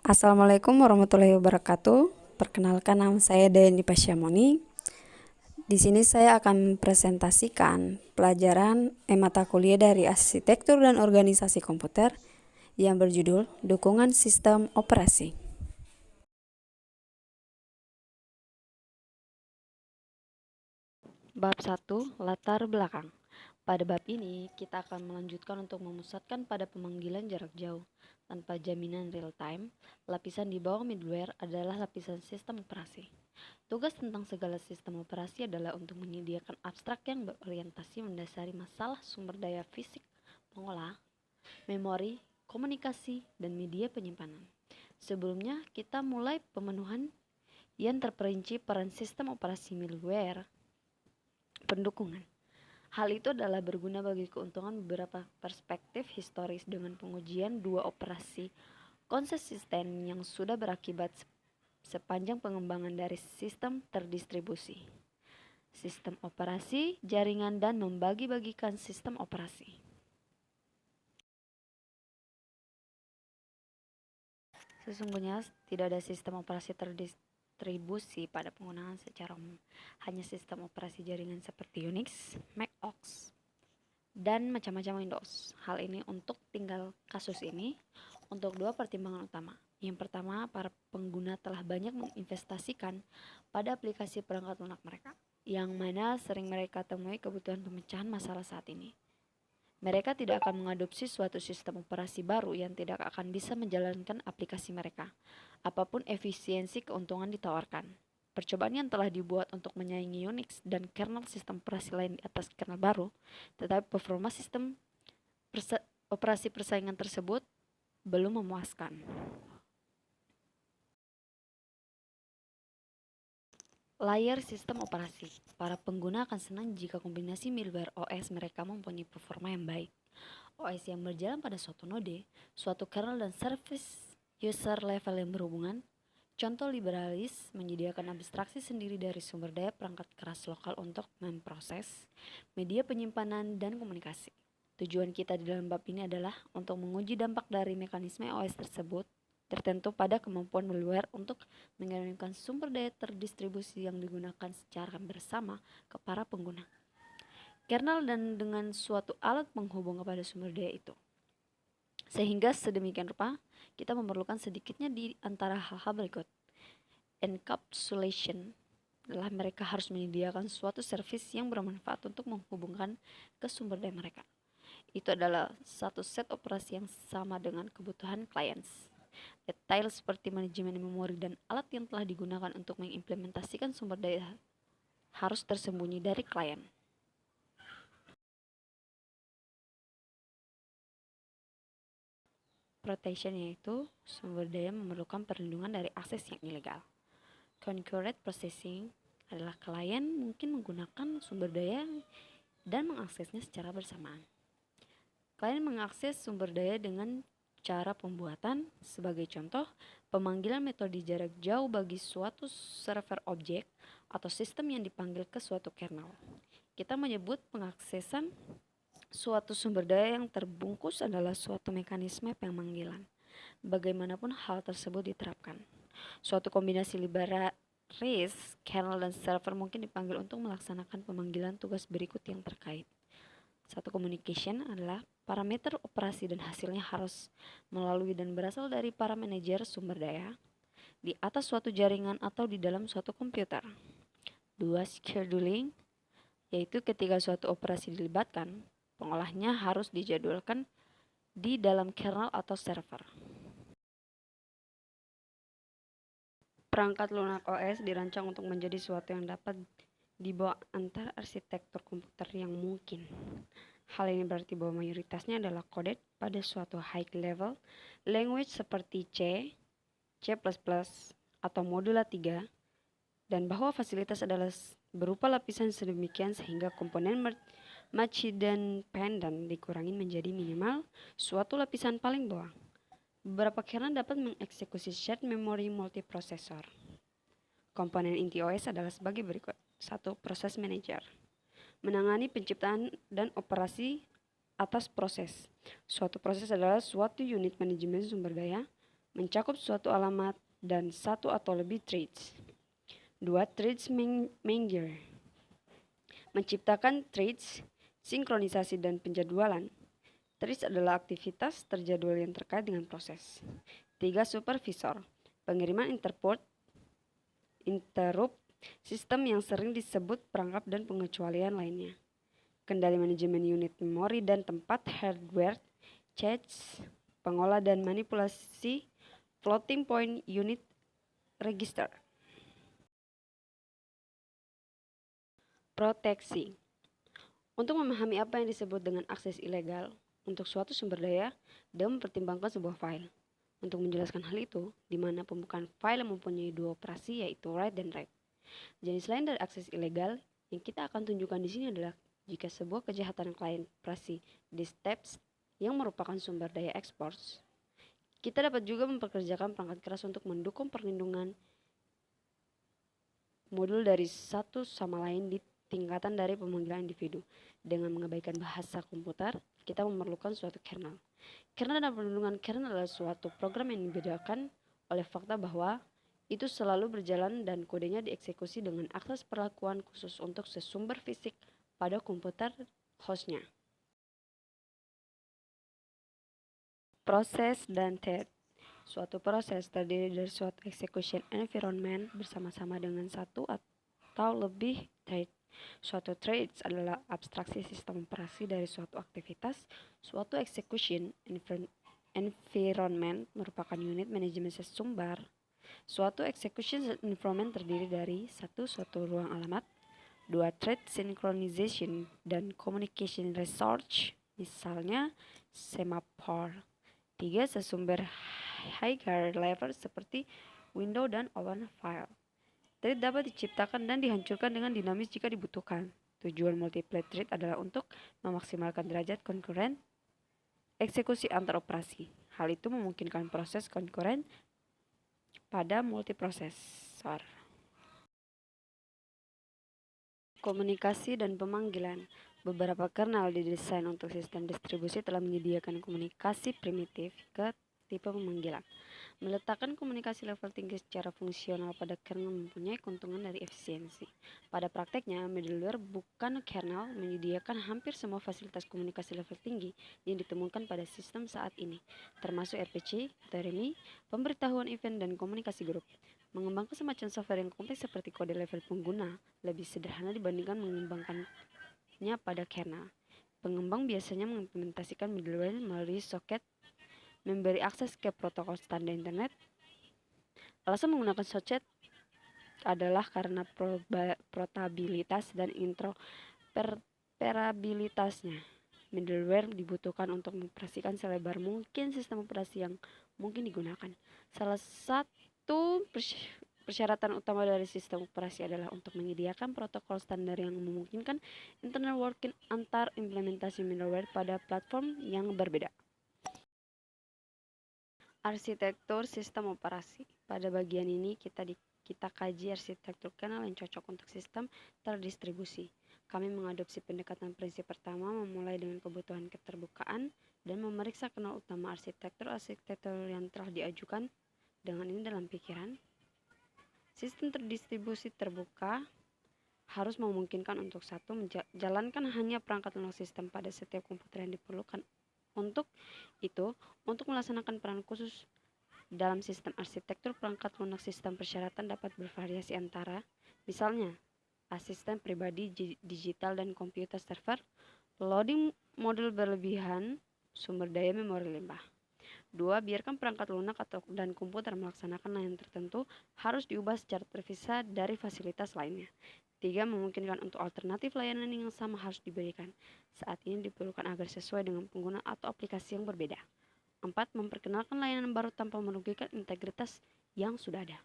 Assalamualaikum warahmatullahi wabarakatuh. Perkenalkan, nama saya Dayani Pasyamoni. Di sini saya akan presentasikan pelajaran mata kuliah dari Arsitektur dan Organisasi Komputer yang berjudul Dukungan Sistem Operasi. Bab 1, Latar Belakang. Pada bab ini, kita akan melanjutkan untuk memusatkan pada pemanggilan jarak jauh. Tanpa jaminan real-time, lapisan di bawah middleware adalah lapisan sistem operasi. Tugas tentang segala sistem operasi adalah untuk menyediakan abstrak yang berorientasi mendasari masalah sumber daya fisik, pengolah, memori, komunikasi, dan media penyimpanan. Sebelumnya, kita mulai pemenuhan yang terperinci peran sistem operasi middleware pendukungan. Hal itu adalah berguna bagi keuntungan beberapa perspektif historis dengan pengujian dua operasi konsisten yang sudah berakibat sepanjang pengembangan dari sistem terdistribusi, sistem operasi, jaringan, dan membagi-bagikan sistem operasi. Sesungguhnya tidak ada sistem operasi terdistribusi pada penggunaan secara umum. Hanya sistem operasi jaringan seperti Unix, Mac OS, dan macam-macam Windows. Hal ini untuk tinggal kasus ini untuk dua pertimbangan utama. Yang pertama, para pengguna telah banyak menginvestasikan pada aplikasi perangkat lunak mereka, yang mana sering mereka temui kebutuhan pemecahan masalah saat ini. Mereka tidak akan mengadopsi suatu sistem operasi baru yang tidak akan bisa menjalankan aplikasi mereka, apapun efisiensi keuntungan ditawarkan. Percobaan yang telah dibuat untuk menyaingi Unix dan kernel sistem operasi lain di atas kernel baru, tetapi performa sistem operasi persaingan tersebut belum memuaskan. Layer sistem operasi. Para pengguna akan senang jika kombinasi middleware OS mereka mempunyai performa yang baik. OS yang berjalan pada suatu node, suatu kernel dan service user level yang berhubungan. Contoh liberalis menyediakan abstraksi sendiri dari sumber daya perangkat keras lokal untuk memproses media penyimpanan dan komunikasi. Tujuan kita di dalam bab ini adalah untuk menguji dampak dari mekanisme OS tersebut tertentu pada kemampuan middleware untuk mengirimkan sumber daya terdistribusi yang digunakan secara bersama ke para pengguna kernel dan dengan suatu alat penghubung kepada sumber daya itu. Sehingga sedemikian rupa, kita memerlukan sedikitnya di antara hal-hal berikut. Encapsulation adalah mereka harus menyediakan suatu service yang bermanfaat untuk menghubungkan ke sumber daya mereka. Itu adalah satu set operasi yang sama dengan kebutuhan clients. Detail seperti manajemen memori dan alat yang telah digunakan untuk mengimplementasikan sumber daya harus tersembunyi dari klien. Protection yaitu sumber daya memerlukan perlindungan dari akses yang ilegal. Concurrent processing adalah klien mungkin menggunakan sumber daya dan mengaksesnya secara bersamaan. Klien mengakses sumber daya dengan cara pembuatan, sebagai contoh, pemanggilan metode jarak jauh bagi suatu server objek atau sistem yang dipanggil ke suatu kernel. Kita menyebut pengaksesan suatu sumber daya yang terbungkus adalah suatu mekanisme pemanggilan. Bagaimanapun hal tersebut diterapkan. Suatu kombinasi liberalis, kernel, dan server mungkin dipanggil untuk melaksanakan pemanggilan tugas berikut yang terkait. Satu communication adalah parameter operasi dan hasilnya harus melalui dan berasal dari para manajer sumber daya di atas suatu jaringan atau di dalam suatu komputer. Dua, scheduling, yaitu ketika suatu operasi dilibatkan, pengolahnya harus dijadwalkan di dalam kernel atau server. Perangkat lunak OS dirancang untuk menjadi sesuatu yang dapat dibawa antar arsitektur komputer yang mungkin. Hal ini berarti bahwa mayoritasnya adalah coded pada suatu high-level language seperti C, C++, atau Modula 3, dan bahwa fasilitas adalah berupa lapisan sedemikian sehingga komponen multi-dependent dikurangi menjadi minimal suatu lapisan paling bawah. Beberapa kernel dapat mengeksekusi shared memory multiprosesor. Komponen inti OS adalah sebagai berikut. 1. Proses manager. Menangani penciptaan dan operasi atas proses. Suatu proses adalah suatu unit manajemen sumber daya. mencakup suatu alamat dan satu atau lebih threads. 2. Threads manager, menciptakan threads, sinkronisasi dan penjadwalan. Threads adalah aktivitas terjadwal yang terkait dengan proses. 3. Supervisor, pengiriman interrupt, sistem yang sering disebut perangkap dan pengecualian lainnya. Kendali manajemen unit memori dan tempat hardware, cache, pengolah dan manipulasi floating point unit register. Proteksi. Untuk memahami apa yang disebut dengan akses ilegal untuk suatu sumber daya, dia mempertimbangkan sebuah file. Untuk menjelaskan hal itu, di mana pembukaan file mempunyai dua operasi yaitu write dan read. Jenis lain dari akses ilegal yang kita akan tunjukkan di sini adalah jika sebuah kejahatan klien operasi di steps yang merupakan sumber daya ekspor. Kita dapat juga mempekerjakan perangkat keras untuk mendukung perlindungan modul dari satu sama lain di tingkatan dari pemanggilan individu. Dengan mengabaikan bahasa komputer, kita memerlukan suatu kernel. Kernel dan perlindungan kernel adalah suatu program yang dibedakan oleh fakta bahwa itu selalu berjalan dan kodenya dieksekusi dengan akses perlakuan khusus untuk sesumber fisik pada komputer hostnya. Proses dan thread. Suatu proses terdiri dari suatu execution environment bersama-sama dengan satu atau lebih thread. Suatu threads adalah abstraksi sistem operasi dari suatu aktivitas. Suatu execution environment merupakan unit manajemen sesumber. Suatu execution environment terdiri dari suatu ruang alamat, 2. Thread synchronization dan communication resource, misalnya semaphore. 3. Sesumber higher level seperti window dan open file. Thread dapat diciptakan dan dihancurkan dengan dinamis jika dibutuhkan. Tujuan multiple thread adalah untuk memaksimalkan derajat konkuren eksekusi antar operasi. Hal itu memungkinkan proses konkuren pada multiprosesor. Komunikasi dan pemanggilan. Beberapa kernel didesain untuk sistem distribusi telah menyediakan komunikasi primitif ke tipe pemanggilan. Meletakkan komunikasi level tinggi secara fungsional pada kernel mempunyai keuntungan dari efisiensi. Pada prakteknya, middleware bukan kernel menyediakan hampir semua fasilitas komunikasi level tinggi yang ditemukan pada sistem saat ini, termasuk RPC, RMI, pemberitahuan event, dan komunikasi grup. Mengembangkan semacam software yang kompleks seperti kode level pengguna lebih sederhana dibandingkan mengembangkannya pada kernel. Pengembang biasanya mengimplementasikan middleware melalui soket memberi akses ke protokol standar internet. Alasan menggunakan soket adalah karena portabilitas dan interoperabilitasnya. Middleware dibutuhkan untuk mengoperasikan selebar mungkin sistem operasi yang mungkin digunakan. Salah satu persyaratan utama dari sistem operasi adalah untuk menyediakan protokol standar yang memungkinkan internal working antar implementasi middleware pada platform yang berbeda. Arsitektur sistem operasi. Pada bagian ini kita kaji arsitektur kernel yang cocok untuk sistem terdistribusi. Kami mengadopsi pendekatan prinsip pertama memulai dengan kebutuhan keterbukaan dan memeriksa kernel utama arsitektur yang telah diajukan. Dengan ini dalam pikiran, sistem terdistribusi terbuka harus memungkinkan untuk satu menjalankan hanya perangkat lunak sistem pada setiap komputer yang diperlukan. Untuk itu, untuk melaksanakan peran khusus dalam sistem arsitektur perangkat lunak sistem persyaratan dapat bervariasi antara, misalnya, asisten pribadi digital dan komputer server, loading modul berlebihan, sumber daya memori limbah. 2. Biarkan perangkat lunak dan komputer melaksanakan layanan tertentu harus diubah secara terpisah dari fasilitas lainnya. 3. Memungkinkan untuk alternatif layanan yang sama harus diberikan. Saat ini diperlukan agar sesuai dengan pengguna atau aplikasi yang berbeda. 4. Memperkenalkan layanan baru tanpa merugikan integritas yang sudah ada.